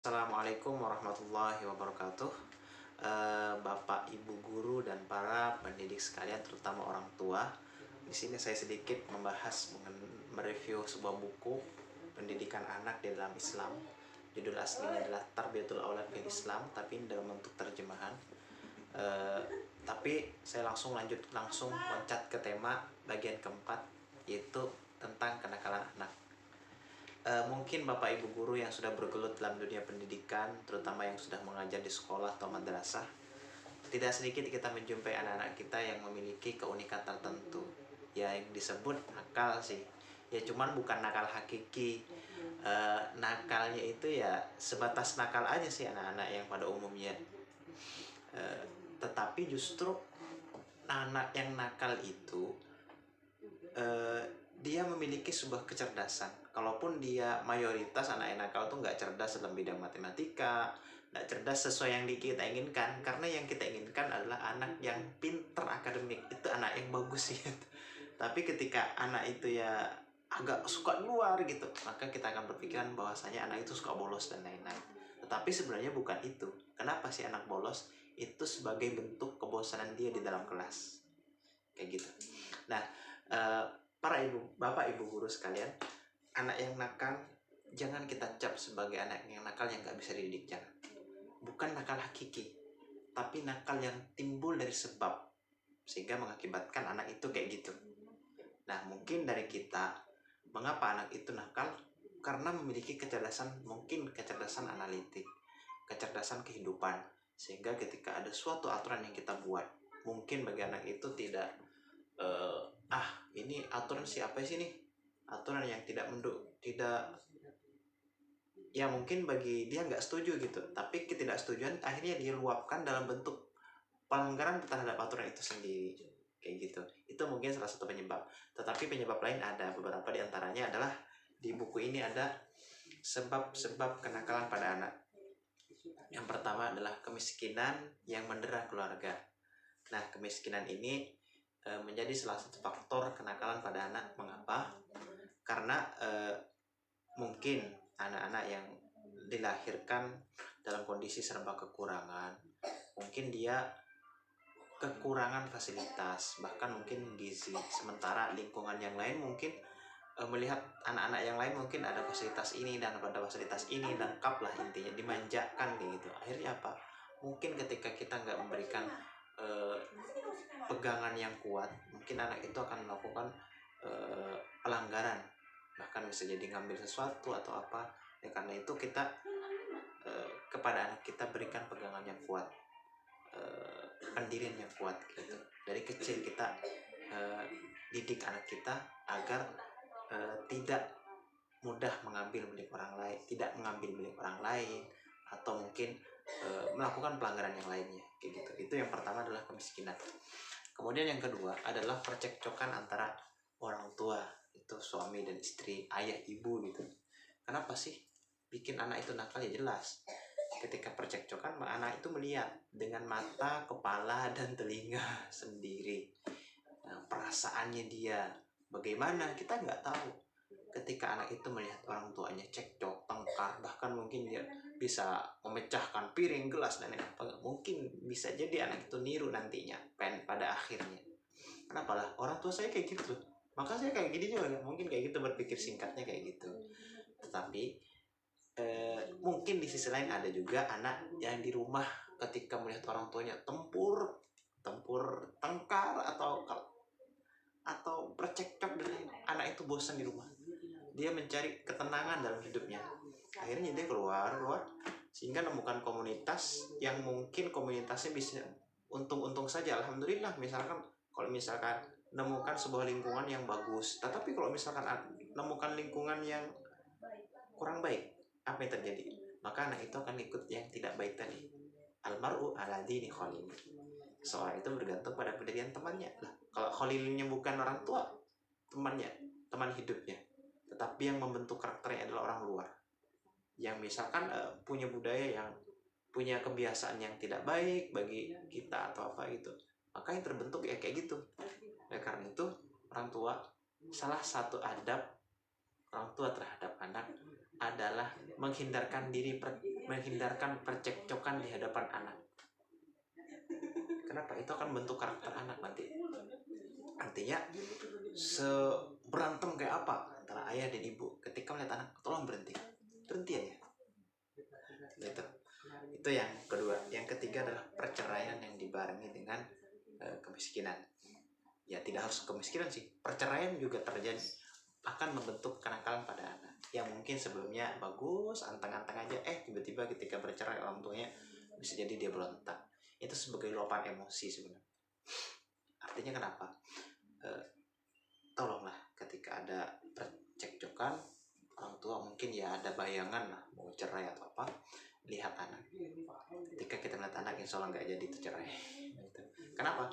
Assalamualaikum warahmatullahi wabarakatuh. Bapak, Ibu guru dan para pendidik sekalian, terutama orang tua. Di sini saya sedikit mereview sebuah buku pendidikan anak di dalam Islam. Judul aslinya adalah Tarbiyatul Aulad fil Islam, tapi dalam bentuk terjemahan. Tapi saya langsung loncat ke tema bagian keempat, yaitu tentang kenakalan anak. Mungkin Bapak Ibu guru yang sudah bergelut dalam dunia pendidikan, terutama yang sudah mengajar di sekolah atau madrasah, tidak sedikit kita menjumpai anak-anak kita yang memiliki keunikan tertentu, ya yang disebut nakal sih. Ya cuman bukan nakal hakiki. Nakalnya itu ya sebatas nakal aja sih anak-anak yang pada umumnya. Tetapi justru anak yang nakal itu dia memiliki sebuah kecerdasan. Kalaupun dia mayoritas anak yang nakal tuh nggak cerdas dalam bidang matematika, nggak cerdas sesuai yang kita inginkan. Karena yang kita inginkan adalah anak yang pinter akademik, itu anak yang bagus sih. Tapi ketika anak itu ya agak suka luar gitu, maka kita akan berpikiran bahwasanya anak itu suka bolos dan lain-lain. Tetapi sebenarnya bukan itu. Kenapa sih anak bolos? Itu sebagai bentuk kebosanan dia di dalam kelas, kayak gitu. Nah, para bapak ibu guru sekalian, anak yang nakal jangan kita cap sebagai anak yang nakal yang nggak bisa dididik. Jangan. Bukan nakal hakiki, tapi nakal yang timbul dari sebab sehingga mengakibatkan anak itu kayak gitu. Nah, mungkin dari kita, mengapa anak itu nakal? Karena memiliki kecerdasan, mungkin kecerdasan analitik, kecerdasan kehidupan, sehingga ketika ada suatu aturan yang kita buat, mungkin bagi anak itu tidak ini aturan siapa sih nih, aturan yang tidak ya mungkin bagi dia nggak setuju gitu, tapi ketidaksetujuan akhirnya diluapkan dalam bentuk pelanggaran terhadap aturan itu sendiri, kayak gitu. Itu mungkin salah satu penyebab, tetapi penyebab lain ada beberapa. Diantaranya adalah di buku ini ada sebab-sebab kenakalan pada anak. Yang pertama adalah kemiskinan yang mendera keluarga. Nah, kemiskinan ini menjadi salah satu faktor kenakalan pada anak. Mengapa? Karena mungkin anak-anak yang dilahirkan dalam kondisi serba kekurangan, mungkin dia kekurangan fasilitas, bahkan mungkin gizi, sementara lingkungan yang lain mungkin melihat anak-anak yang lain mungkin ada fasilitas ini dan pada fasilitas ini lengkap lah, intinya dimanjakan gitu. Akhirnya apa? Mungkin ketika kita nggak memberikan pegangan yang kuat, mungkin anak itu akan melakukan pelanggaran, bahkan bisa jadi ngambil sesuatu atau apa. Ya karena itu kita kepada anak kita berikan pegangan yang kuat, pendirian yang kuat gitu. Dari kecil kita didik anak kita agar tidak mudah mengambil milik orang lain, tidak mengambil milik orang lain, atau mungkin melakukan pelanggaran yang lainnya, kayak gitu. Itu yang pertama adalah kemiskinan. Kemudian yang kedua adalah percekcokan antara orang tua, itu suami dan istri, ayah ibu gitu. Kenapa sih bikin anak itu nakal? Ya jelas, ketika percekcokan anak itu melihat dengan mata, kepala, dan telinga sendiri. Nah, perasaannya dia bagaimana kita nggak tahu. Ketika anak itu melihat orang tuanya cekcok, tengkar, bahkan mungkin dia bisa memecahkan piring, gelas, dan lain-lain, mungkin bisa jadi anak itu niru nantinya pada akhirnya. Kenapa lah orang tua saya kayak gitu, maka saya kayak gini juga, mungkin kayak gitu, berpikir singkatnya kayak gitu. Tetapi mungkin di sisi lain ada juga anak yang di rumah ketika melihat orang tuanya tempur tengkar atau bercekcok, dan anak itu bosan di rumah, dia mencari ketenangan dalam hidupnya. Akhirnya dia keluar sehingga menemukan komunitas yang mungkin komunitasnya bisa untung-untung saja, alhamdulillah. Kalau misalkan menemukan sebuah lingkungan yang bagus, tetapi kalau misalkan menemukan lingkungan yang kurang baik, apa yang terjadi? Maka anak itu akan ikut yang tidak baik tadi. Almaru ala dini khalili. Seorang itu bergantung pada pendirian temannya. Lah, kalau khalilnya bukan orang tua, temannya, teman hidupnya, tetapi yang membentuk karakternya adalah orang luar, yang misalkan punya budaya, yang punya kebiasaan yang tidak baik bagi kita atau apa gitu, maka yang terbentuk ya kayak gitu. Oleh karena itu, orang tua, salah satu adab orang tua terhadap anak adalah menghindarkan diri menghindarkan percekcokan di hadapan anak. Kenapa? Itu akan bentuk karakter anak nanti. Artinya seberantem kayak apa antara ayah dan ibu, ketika melihat anak, tolong berhenti aja. Itu yang kedua. Yang ketiga adalah perceraian yang dibarengi dengan kemiskinan. Ya tidak harus kemiskinan sih, perceraian juga terjadi, akan membentuk kenakalan pada anak yang mungkin sebelumnya bagus, anteng-anteng aja, tiba-tiba ketika bercerai orang tuanya bisa jadi dia berontak. Itu sebagai luapan emosi sebenarnya. Artinya kenapa? Tolonglah ketika ada percekcokan, orang tua mungkin ya ada bayangan lah mau cerai atau apa, lihat anak. Ketika kita melihat anak, insya Allah nggak jadi itu cerai. Kenapa?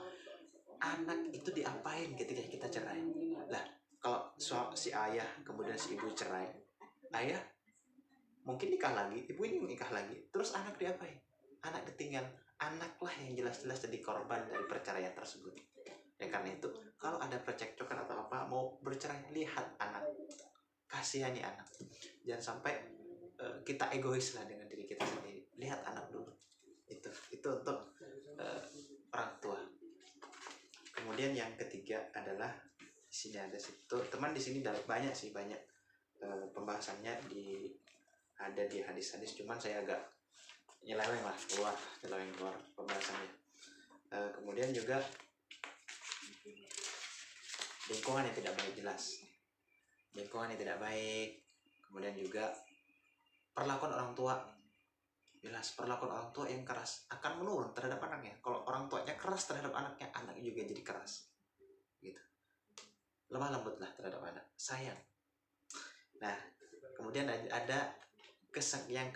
Anak itu diapain ketika kita cerai? Lah, kalau si ayah kemudian si ibu cerai, ayah mungkin nikah lagi, ibu ini nikah lagi, terus anak diapain? Anak ditinggal. Anaklah yang jelas-jelas jadi korban dari perceraian tersebut. Ya karena itu, kalau ada percekcokan atau apa mau bercerai, lihat anak, kasihani anak. Jangan sampai kita egois lah dengan diri kita sendiri. Lihat anak dulu. Itu untuk orang tua. Kemudian yang ketiga adalah di sini ada situ teman, di sini banyak pembahasannya ada di hadis-hadis, cuman saya agak nyeleweng keluar pembahasannya. Kemudian juga lingkungan yang tidak baik, kemudian juga perlakuan orang tua. Jelas perlakuan orang tua yang keras akan menurun terhadap anaknya. Kalau orang tuanya keras terhadap anaknya, anaknya juga jadi keras gitu. Lemah lembutlah terhadap anak, sayang. Nah, kemudian ada yang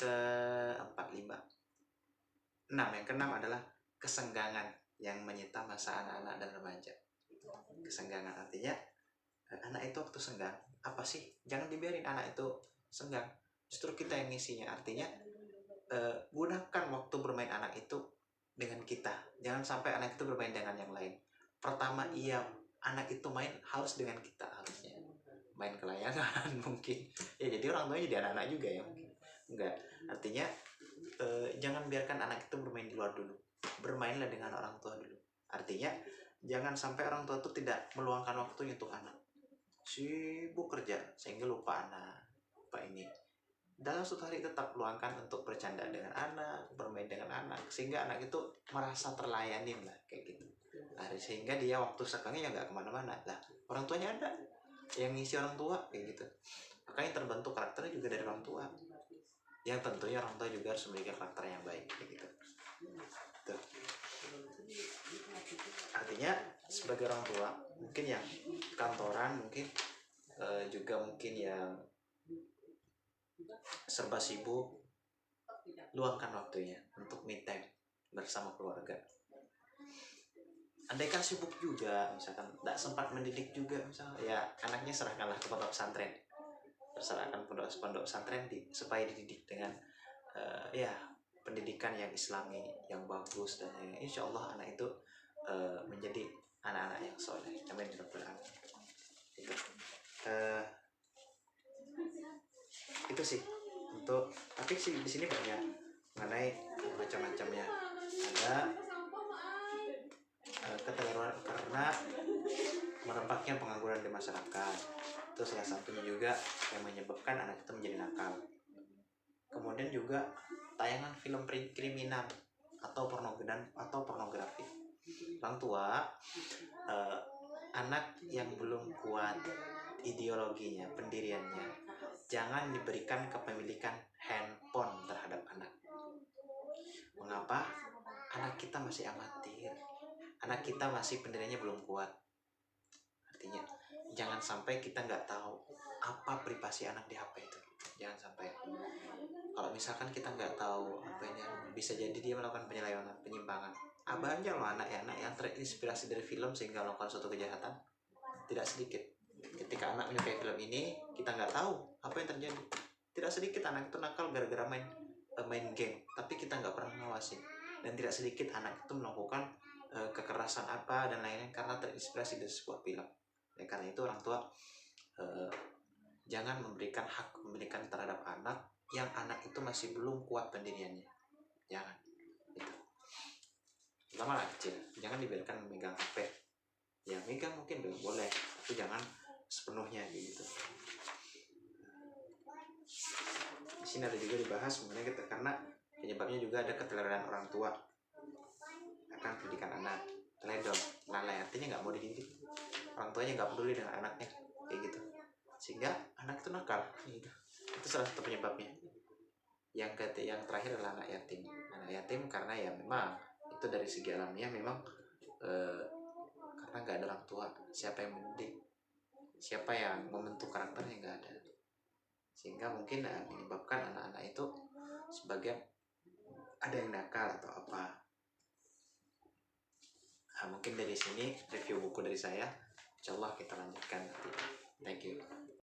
keenam adalah kesenggangan yang menyita masa anak-anak dan remaja. Kesenggangan artinya anak itu waktu senggang, apa sih? Jangan dibiarin anak itu senggang, justru kita yang ngisinya. Artinya gunakan waktu bermain anak itu dengan kita. Jangan sampai anak itu bermain dengan yang lain. Pertama, anak itu main harus dengan kita, harusnya main kelayangan mungkin. Ya jadi orang tuanya jadi anak-anak juga ya mungkin. Enggak. Artinya jangan biarkan anak itu bermain di luar dulu. Bermainlah dengan orang tua dulu. Artinya jangan sampai orang tua itu tidak meluangkan waktunya untuk anak. Sibuk kerja sehingga lupa anak, lupa ini. Dalam suatu hari tetap luangkan untuk bercanda dengan anak, bermain dengan anak, sehingga anak itu merasa terlayanin lah kayak gitu. Nah, sehingga dia waktu sekangnya nggak kemana-mana lah, orang tuanya ada yang ngisi orang tua kayak gitu. Makanya terbentuk karakternya juga dari orang tua. Yang tentunya orang tua juga harus memiliki karakter yang baik kayak gitu. Tuh. Artinya sebagai orang tua mungkin yang kantoran, mungkin juga mungkin yang serba sibuk, luangkan waktunya untuk me time bersama keluarga. Andaikan sibuk juga, misalkan tidak sempat mendidik juga, misalnya ya anaknya serahkanlah ke pondok pesantren, perserahkan pondok pesantren supaya dididik dengan pendidikan yang islami yang bagus, dan insya Allah anak itu menjadi anak-anak yang soleh. Amin ya rabbal alamin. Itu sih untuk, tapi sih di sini banyak mengenai macam-macamnya. Ada keterlaluan karena merebaknya pengangguran di masyarakat, itu salah satunya juga yang menyebabkan anak itu menjadi nakal. Kemudian juga tayangan film kriminal atau pornografi. Orang tua anak yang belum kuat ideologinya, pendiriannya, jangan diberikan kepemilikan handphone terhadap anak. Mengapa? Anak kita masih amatir, anak kita masih pendiriannya belum kuat. Artinya jangan sampai kita nggak tahu apa privasi anak di HP itu. Jangan sampai. Kalau misalkan kita nggak tahu apa ini, bisa jadi dia melakukan penyimpangan. Banyak loh anak yang terinspirasi dari film sehingga melakukan suatu kejahatan. Tidak sedikit. Ketika anak menyukai film ini, kita nggak tahu apa yang terjadi. Tidak sedikit anak itu nakal gara-gara main game, tapi kita nggak pernah ngawasin. Dan tidak sedikit anak itu melakukan kekerasan apa dan lain-lain karena terinspirasi dari sebuah film. Ya, karena itu orang tua jangan memberikan hak kepemilikan terhadap anak yang anak itu masih belum kuat pendiriannya. Jangan itu. Pertama anak kecil, jangan dibiarkan memegang HP. Ya megang mungkin boleh, tapi jangan sepenuhnya gitu. Di sini ada juga dibahas mengenai kita, karena penyebabnya juga ada keteleraan orang tua akan pendidikan anak. Teledor, lalai, artinya nggak mau dididik, orang tuanya nggak peduli dengan anaknya, kayak gitu, sehingga anak itu nakal gitu. Itu salah satu penyebabnya. Yang terakhir adalah anak yatim. Anak yatim karena ya memang itu dari segi alamnya memang karena nggak ada orang tua, siapa yang mendidik, siapa yang membentuk karakternya, nggak ada, sehingga mungkin menyebabkan anak-anak itu sebagian ada yang nakal atau apa. Mungkin dari sini review buku dari saya, insyaallah kita lanjutkan nanti. Thank you.